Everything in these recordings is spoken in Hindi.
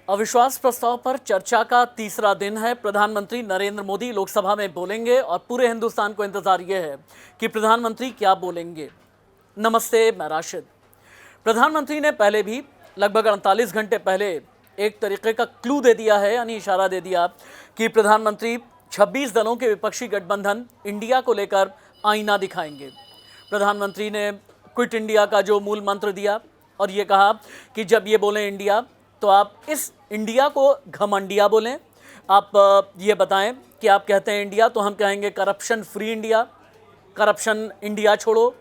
अविश्वास प्रस्ताव पर चर्चा का तीसरा दिन है। प्रधानमंत्री नरेंद्र मोदी लोकसभा में बोलेंगे और पूरे हिंदुस्तान को इंतजार यह है कि प्रधानमंत्री क्या बोलेंगे। नमस्ते, मैं राशिद। प्रधानमंत्री ने पहले भी लगभग 48 घंटे पहले एक तरीके का क्लू दे दिया है, यानी इशारा दे दिया कि प्रधानमंत्री 26 दलों के विपक्षी गठबंधन इंडिया को लेकर आईना दिखाएंगे। प्रधानमंत्री ने क्विट इंडिया का जो मूल मंत्र दिया और ये कहा कि जब ये बोलें इंडिया तो आप इस इंडिया को घमंडिया बोलें। आप ये बताएं कि आप कहते हैं इंडिया तो हम कहेंगे corruption free India, corruption India छोड़ो।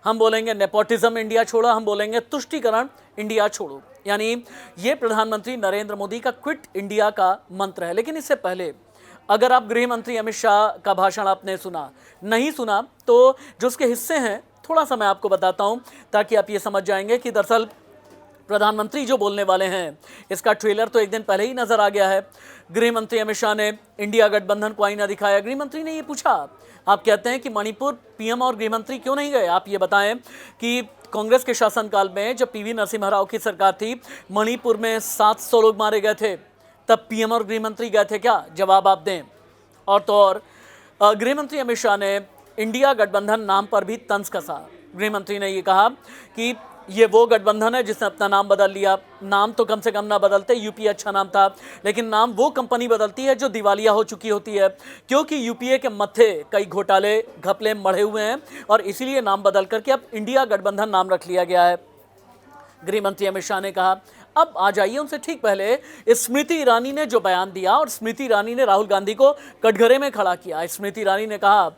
हम बोलेंगे नेपोटिज्म इंडिया छोड़ो, हम बोलेंगे तुष्टीकरण इंडिया छोड़ो। यानी ये प्रधानमंत्री नरेंद्र मोदी का क्विट इंडिया का मंत्र है। लेकिन इससे पहले अगर आप गृह मंत्री अमित शाह का भाषण आपने सुना, नहीं सुना तो जो उसके हिस्से हैं थोड़ा सा मैं आपको बताता हूं ताकि आप ये समझ जाएंगे कि दरअसल प्रधानमंत्री जो बोलने वाले हैं इसका ट्रेलर तो एक दिन पहले ही नजर आ गया है। गृह मंत्री अमित शाह ने इंडिया गठबंधन को आईना दिखाया। गृह मंत्री ने ये पूछा, आप कहते हैं कि मणिपुर पीएम और गृह मंत्री क्यों नहीं गए। आप ये बताएं कि कांग्रेस के शासनकाल में जब पीवी नरसिम्हा राव की सरकार थी, मणिपुर में 700 लोग मारे गए थे, तब पीएम और गृह मंत्री गए थे क्या? जवाब आप दें। और तो और गृह मंत्री अमित शाह ने इंडिया गठबंधन नाम पर भी तंज कसा। गृह मंत्री ने ये कहा कि ये वो गठबंधन है जिसने अपना नाम बदल लिया। नाम तो कम से कम ना बदलते, यूपीए अच्छा नाम था, लेकिन नाम वो कंपनी बदलती है जो दिवालिया हो चुकी होती है, क्योंकि यूपीए के मत्थे कई घोटाले घपले मढ़े हुए हैं और इसीलिए नाम बदल करके अब इंडिया गठबंधन नाम रख लिया गया है। गृह मंत्री अमित शाह ने कहा अब आ जाइए उनसे ठीक पहले स्मृति ईरानी ने जो बयान दिया, और स्मृति ईरानी ने राहुल गांधी को कटघरे में खड़ा किया। स्मृति ईरानी ने कहा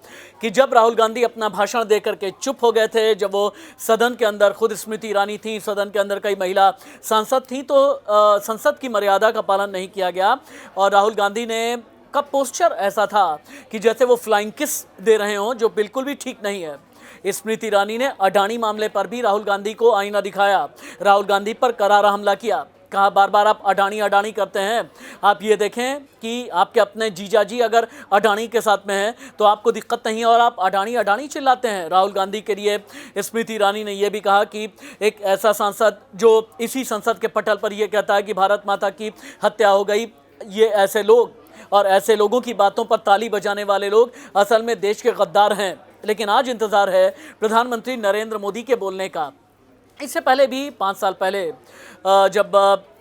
कि जब राहुल गांधी अपना भाषण दे करके चुप हो गए थे, जब वो सदन के अंदर, खुद स्मृति ईरानी थी, सदन के अंदर कई महिला सांसद थी, तो संसद की मर्यादा का पालन नहीं किया गया और राहुल गांधी ने का पोस्चर ऐसा था कि जैसे वो फ्लाइंग किस दे रहे हों, जो बिल्कुल भी ठीक नहीं है। स्मृति ईरानी ने अडानी मामले पर भी राहुल गांधी को आईना दिखाया, राहुल गांधी पर करारा हमला किया, कहा बार बार आप अडानी अडानी करते हैं। आप ये देखें कि आपके अपने जीजा जी अगर अडानी के साथ में हैं तो आपको दिक्कत नहीं है और आप अडानी अडानी चिल्लाते हैं। राहुल गांधी के लिए स्मृति ईरानी ने यह भी कहा कि एक ऐसा सांसद जो इसी संसद के पटल पर यह कहता है कि भारत माता की हत्या हो गई, ये ऐसे लोग और ऐसे लोगों की बातों पर ताली बजाने वाले लोग असल में देश के गद्दार हैं। लेकिन आज इंतजार है प्रधानमंत्री नरेंद्र मोदी के बोलने का। इससे पहले भी 5 साल पहले जब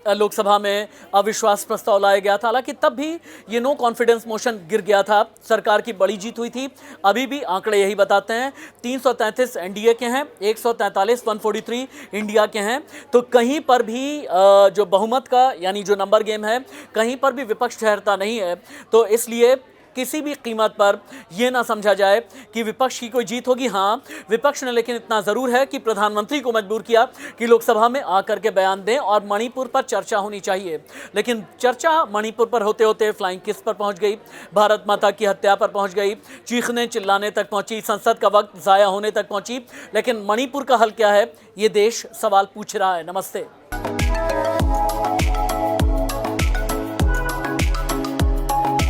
लोकसभा में अविश्वास प्रस्ताव लाया गया था, हालांकि तब भी ये नो कॉन्फिडेंस मोशन गिर गया था, सरकार की बड़ी जीत हुई थी। अभी भी आंकड़े यही बताते हैं, 333 एनडीए के हैं, 143 143 इंडिया के हैं। तो कहीं पर भी जो बहुमत का यानी जो नंबर गेम है, कहीं पर भी विपक्ष ठहरता नहीं है। तो इसलिए किसी भी कीमत पर यह ना समझा जाए कि विपक्ष की कोई जीत होगी। हाँ, विपक्ष ने लेकिन इतना ज़रूर है कि प्रधानमंत्री को मजबूर किया कि लोकसभा में आकर के बयान दें और मणिपुर पर चर्चा होनी चाहिए। लेकिन चर्चा मणिपुर पर होते होते फ्लाइंग किस पर पहुंच गई, भारत माता की हत्या पर पहुंच गई, चीखने चिल्लाने तक पहुंची, संसद का वक्त ज़ाया होने तक पहुंची। लेकिन मणिपुर का हल क्या है, ये देश सवाल पूछ रहा है। नमस्ते।